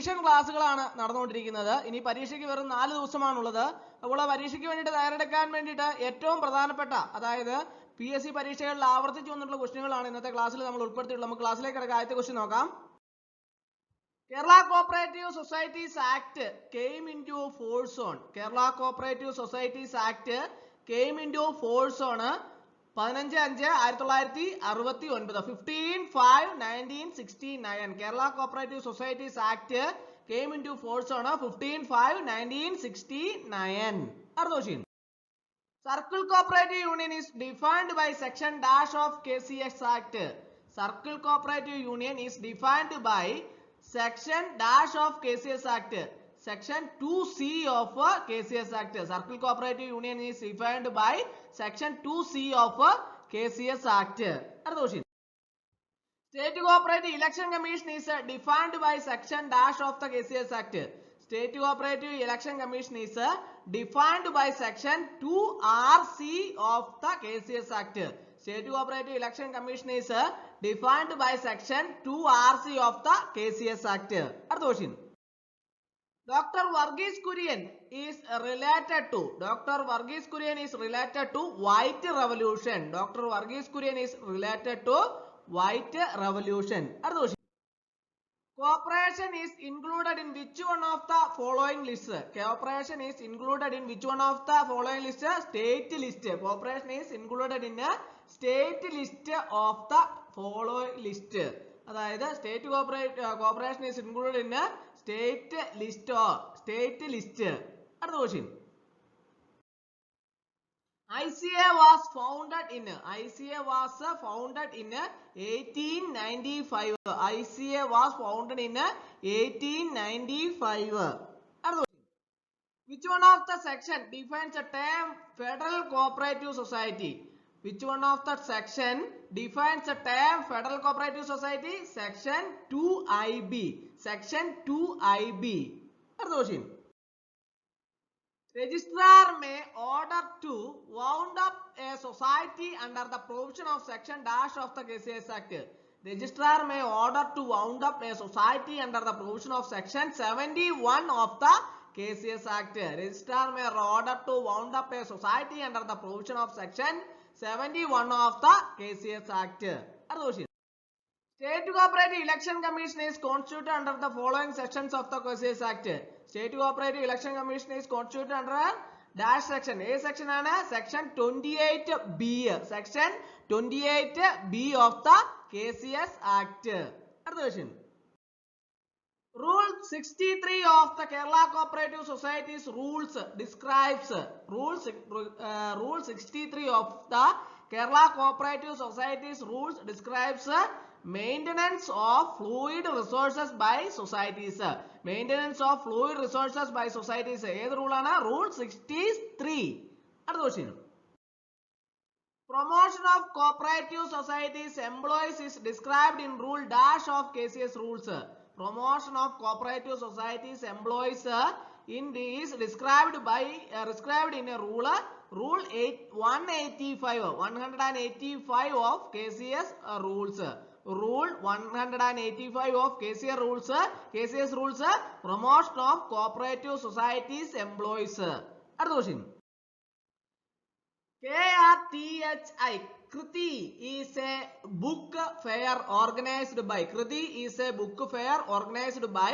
Revision ക്ലാസ്സുകളാണ് നടന്നുകൊണ്ടിരിക്കുന്നത്. ഇനി പരീക്ഷയ്ക്ക് വെറും 4 ദിവസമാണുള്ളത്. അപ്പോൾ പരീക്ഷയ്ക്ക് വേണ്ടിയിട്ട് തയ്യാറെടുക്കാൻ വേണ്ടിയിട്ട് ഏറ്റവും പ്രധാനപ്പെട്ട, അതായത് PSC പരീക്ഷകളിൽ ആവർത്തിച്ചു വന്നിട്ടുള്ള ക്വസ്റ്റ്യനുകളാണ് ഇന്നത്തെ ക്ലാസ്സിൽ നമ്മൾ ഉൾപ്പെടുത്തിയിട്ടുള്ളത്. നമുക്ക് ക്ലാസ്സിലേക്ക് കിടക്കാം. ആദ്യത്തെ ക്വസ്റ്റ്യൻ നോക്കാം. Kerala Cooperative Societies Act came into force on. Kerala Cooperative Societies Act came into force on 15/5/1969. 15/5/1969. Kerala Cooperative Societies Act came into force on 15/5/1969. Ardoshin. Circle Cooperative Union is defined by section dash of KCS Act. Circle Cooperative Union is defined by section dash of KCS Act. Section 2C of KCS Act. Circle Cooperative Union is defined by section 2C of KCS Act. State Cooperative Election Commission is defined by section dash of the KCS Act. State Cooperative Election Commission is defined by section 2RC of the KCS Act. State Cooperative Election Commission is defined by section 2RC of the KCS Act. Dr. Varghese Kurian is related to. Dr. Varghese Kurian is related to White Revolution. Dr. Varghese Kurian is related to White Revolution. Cooperation is included in which one of the following lists? Cooperation is included in which one of the following lists? State list. Cooperation is included in a state list of the following list. അതായത് state corporation is included in a state list or state list. അടുത്ത question. ICA was founded in 1895. ICA was founded in 1895. Which one of the section defines the term Federal Cooperative Society? Which one of the section defines the term Federal Cooperative Society? Section 2IB. Section 2IB. Registrar may order to wound up a society under the provision of section dash of the KCS Act. Registrar may order to wound up a society under the provision of section 71 of the KCS Act. Registrar may order to wound up a society under the provision of section 71 of the KCS Act. State Cooperative Election Commission is constituted under the following sections of the KCS Act. State Cooperative Election Commission is constituted under dash section. A section ആണ് section 28B. Section 28B of the KCS Act. അടുത്ത question. Rule 63 of the Kerala Cooperative Societies rules describes Rule 63 of the Kerala Cooperative Societies rules describes maintenance of fluid resources by societies. Maintenance of fluid resources by societies. ഏത് rule ആണ്? Rule 63. അടുത്ത question. Promotion of cooperative societies employees is described in rule dash of KCS rules. Promotion of cooperative societies employees in is described in a rule 185 of KCS rules. Rule 185 of KCS rules promotion of cooperative societies employees. അടുത്ത question. KRTHI Kriti is a book fair organized by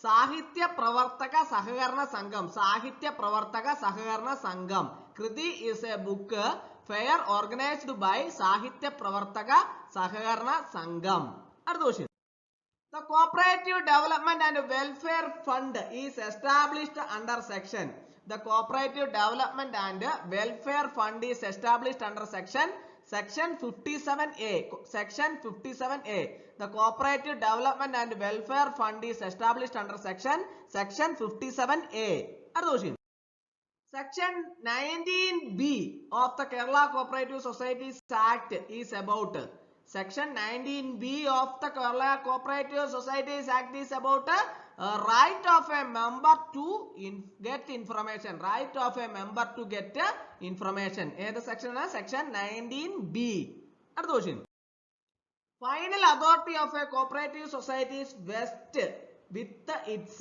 Sahitya Pravartaka Sahakarana Sangam. Sahitya Pravartaka Sahakarana Sangam. Kriti is a book fair organized by Sahitya Pravartaka Sahakarana Sangam. The Cooperative Development and Welfare Fund is established under section. The Cooperative Development and Welfare Fund is established under section 57A. Section 57A. The Cooperative Development and Welfare Fund is established under section 57A. Section 19B of the Kerala Cooperative Societies Act is about. Section 19B of the Kerala Cooperative Societies Act is about right of a member to get information. Right of a member to get information. ഏത് section ആണ്? Section 19B. അടുത്ത question. Final authority of a cooperative societies vest with its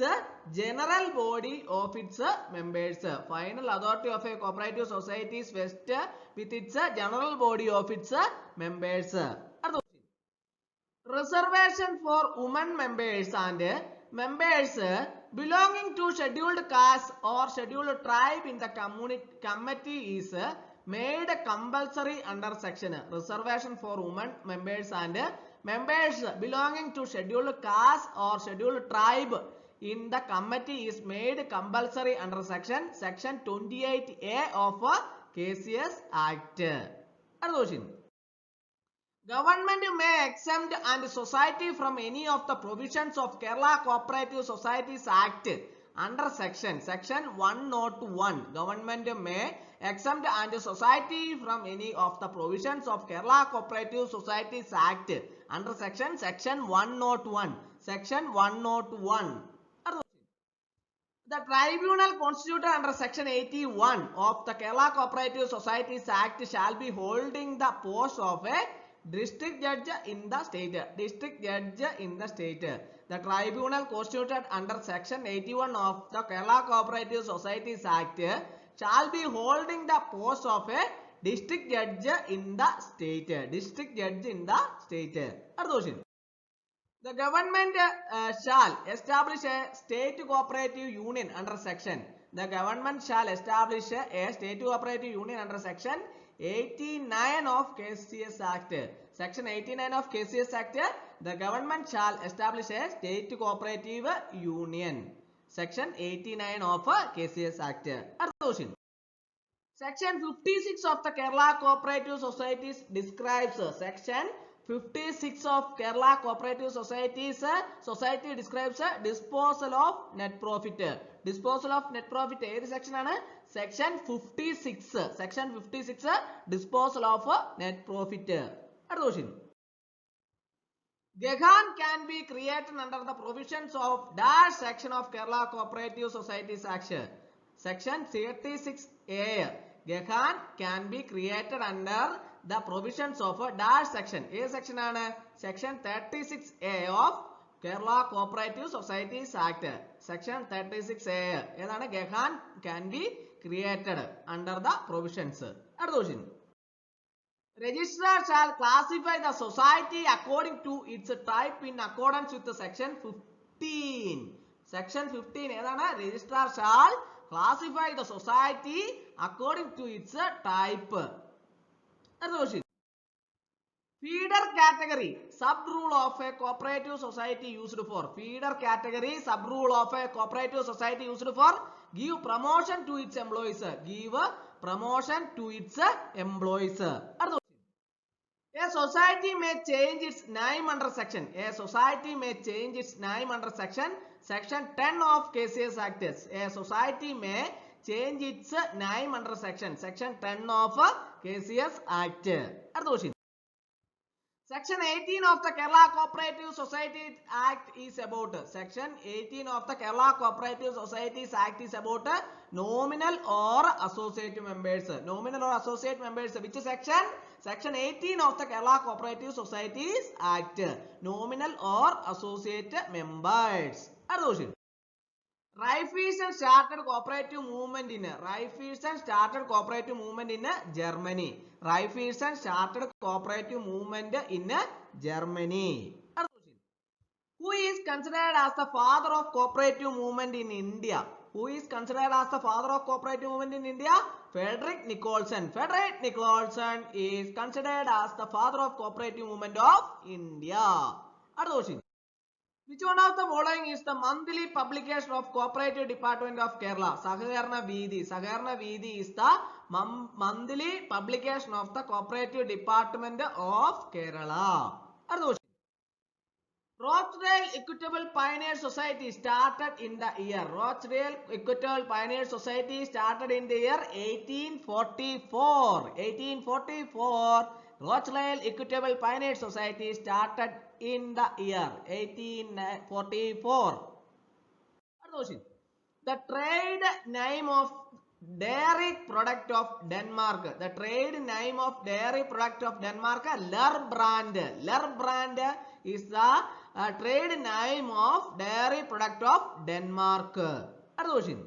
general body of its members. Final authority of a cooperative society is vested with its general body of its members. Reservation for women members and members belonging to scheduled caste or scheduled tribe in the committee is made compulsory under section. Reservation for women members and members belonging to scheduled caste or scheduled tribe in the committee is made compulsory under section 28A of KCS Act. Government may exempt and society from any of the provisions of Kerala Cooperative Societies Act under section 101. Government may exempt and society from any of the provisions of Kerala Cooperative Societies Act under section 101. Section 101. The tribunal constituted under section 81 of the Kerala Cooperative Societies Act shall be holding the post of a district judge in the state. District judge in the state. The tribunal constituted under section 81 of the Kerala Cooperative Societies Act shall be holding the post of a district judge in the state. District judge in the state. The government shall establish a state cooperative union under section. The government shall establish a state cooperative union under section 89 of KCS Act. Section 89 of KCS Act. The government shall establish a state cooperative union. Section 89 of KCS Act. Section 56 of the Kerala Cooperative Societies describes Section 56 of Kerala Cooperative Societies Society describes disposal of net profit. Disposal of net profit ഏത് section ആണ്? Section 56. Section 56 disposal of net profit. അടുത്ത question. Gahan can be created under the provisions of dash section of Kerala Cooperative Societies Act. Section 36A. Gahan can be created under the provisions of a dash section. A section ആണ് section 36A of Kerala Cooperative Societies Act. Section 36A ഏതാണ്? Gahan can be created under the provisions. അടുത്ത question. Registrar shall classify the society according to its type in accordance with the section 15. Section 15 ഏതാണ്? Registrar shall classify the society according to its type. Feeder category sub rule of a cooperative society used for. Feeder category sub rule of a cooperative society used for give promotion to its employees. Give promotion to its employees. A society may change its name under section. A society may change its name under section 10 of KCS Act. A society may change its name under section 10 of KCS Act. Section 18 of the Kerala Cooperative Societies Act is about Section 18 of the Kerala Cooperative Societies Act is about nominal or associate members. Nominal or associate members. Which section? Section 18 of the Kerala Cooperative Societies Act. Nominal or associate members. Raiffeisen started cooperative movement in Germany. Raiffeisen started cooperative movement in Germany. Who is considered as the father of cooperative movement in India? Who is considered as the father of cooperative movement in India? Frederick Nicholson. Frederick Nicholson is considered as the father of cooperative movement of India. Which one of the following is the monthly publication of Cooperative Department of Kerala? Sahakarana Veedi. Sahakarana Veedi is the monthly publication of the Cooperative Department of Kerala. Rochdale Equitable Pioneer Society started in the year. Rochdale Equitable Pioneer Society started in the year 1844. 1844. Rochdale Equitable Pioneer Society started in the year 1844. The trade name of dairy product of Denmark. The trade name of dairy product of Denmark, Lerbrand. Lerbrand is the trade name of dairy product of Denmark. അടുത്ത question.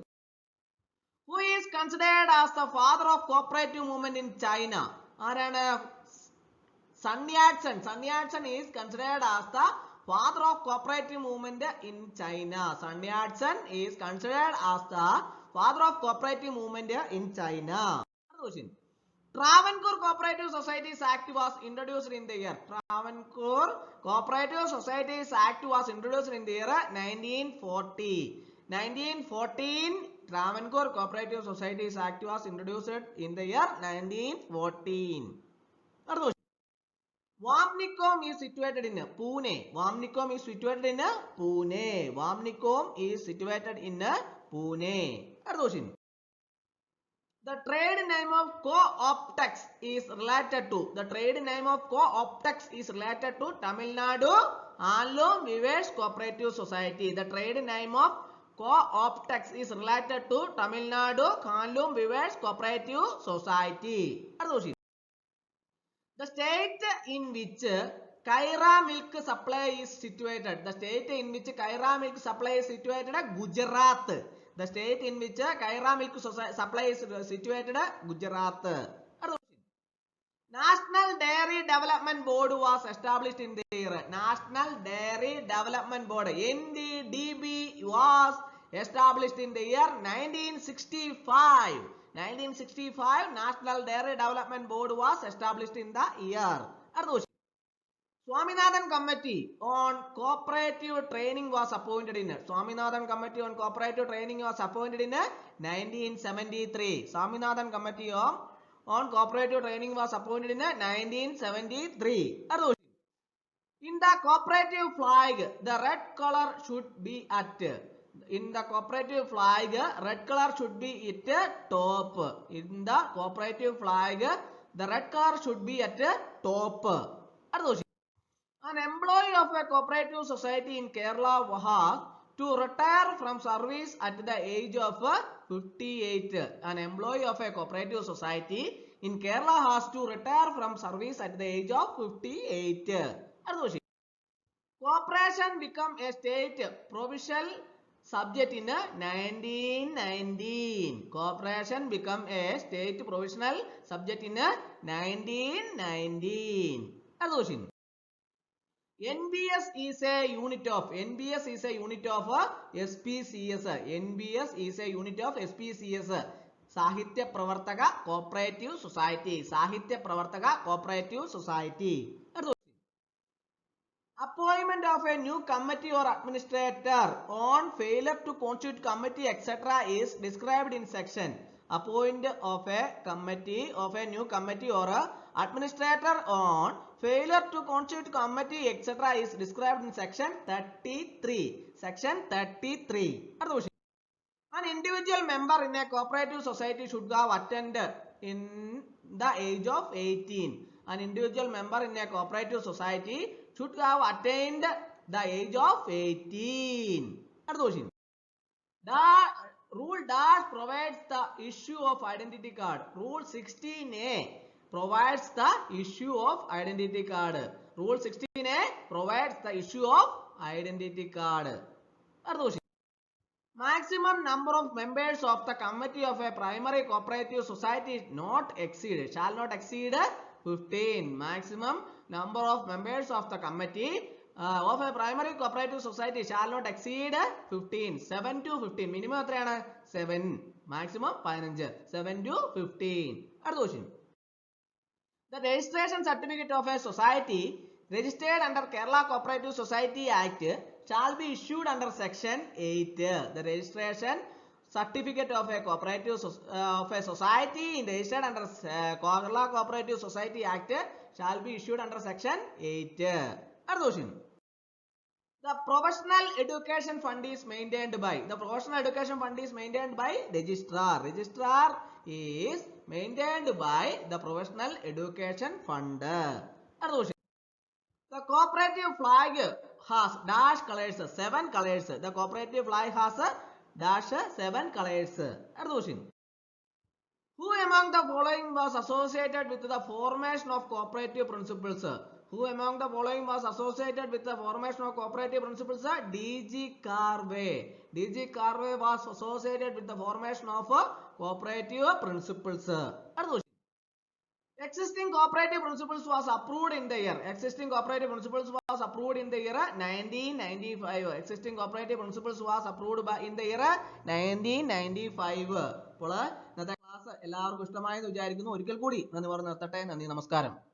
Who is considered as the father of cooperative movement in China? ആരാണ്? Sun Yat-sen. Sun Yat-sen is considered as the father of cooperative movement in China. Sun Yat-sen is considered as the father of cooperative movement in China. Travancore Cooperative Societies Act was introduced in the year. Travancore Cooperative Societies Act was introduced in the year 1940. 1914 Travancore Cooperative Societies Act was introduced in the year 1914. Vamnicom is situated in Pune. Vamnicom is situated in Pune. Vamnicom is situated in Pune. The trade name of Co-optex is related to. The trade name of Co-optex is related to Tamil Nadu Handloom Weavers Cooperative Society. The trade name of Co-optex is related to Tamil Nadu Handloom Weavers Cooperative Society. The state in which Kaira milk supply is situated. The state in which Kaira milk supply is situated Gujarat. The state in which Kaira milk supply is situated Gujarat. National Dairy Development Board was established in the year. National Dairy Development Board NDDB was established in the year 1965. 1965 National Dairy Development Board was established in the year. Swaminathan Committee on Cooperative Training was appointed in. Swaminathan Committee on Cooperative Training was appointed in 1973. Swaminathan Committee on Cooperative Training was appointed in 1973. In the cooperative flag, the red color should be at. In the cooperative flag, red color should be at top. In the cooperative flag, the red color should be at top. An employee of a cooperative society in Kerala has to retire from service at the age of 58. An employee of a cooperative society in Kerala has to retire from service at the age of 58. Cooperation became a state provisional subject in 1919. Cooperation became a state provisional subject in 1919. NBS is a unit of SPCS. NBS is a unit of SPCS. Sahitya Pravartaka Cooperative Society. Sahitya Pravartaka Cooperative Society. Appointment of a new committee or administrator on failure to constitute committee etc. is described in section. Appointment of a new committee or administrator on failure to constitute committee etc. is described in section 33. Section 33. An individual member in a cooperative society should have attended in the age of 18. An individual member in a cooperative society should have attained the age of 18. The rule dash provides the issue of identity card. Rule 16A provides the issue of identity card. Rule 16A provides the issue of identity card. Maximum number of members of the committee of a primary cooperative society shall not exceed 15. Maximum number of members of the committee of a primary cooperative society shall not exceed 15. 7 to 15. Minimum എത്രയാണ് 7. Maximum 15. 7 to 15. അടുത്ത question. The registration certificate of a society registered under Kerala Cooperative Society Act shall be issued under section 8. The registration certificate of a cooperative of a society registered under Kerala Cooperative Society Act shall be issued under section 8. The professional education fund is maintained by. The professional education fund is maintained by registrar. Registrar is maintained by the professional education fund. The cooperative flag has dash colors, 7 colors. The cooperative flag has dash 7 colors. Who among the following was associated with the formation of cooperative principles? Who among the following was associated with the formation of cooperative principles? D.G. Carvey. D.G. Carvey was associated with the formation of cooperative principles. Existing cooperative principles was approved in the year. Existing cooperative principles was approved in the year 1995. Existing cooperative principles was approved in the year 1995. അപ്പോൾ ഇന്നത്തെ class എല്ലാവർക്കും ഇഷ്ടമായെന്ന് വിചാരിക്കുന്നു. ഒരിക്കൽ കൂടി നന്ദി പറഞ്ഞു നിർത്തട്ടെ. നന്ദി, നമസ്കാരം.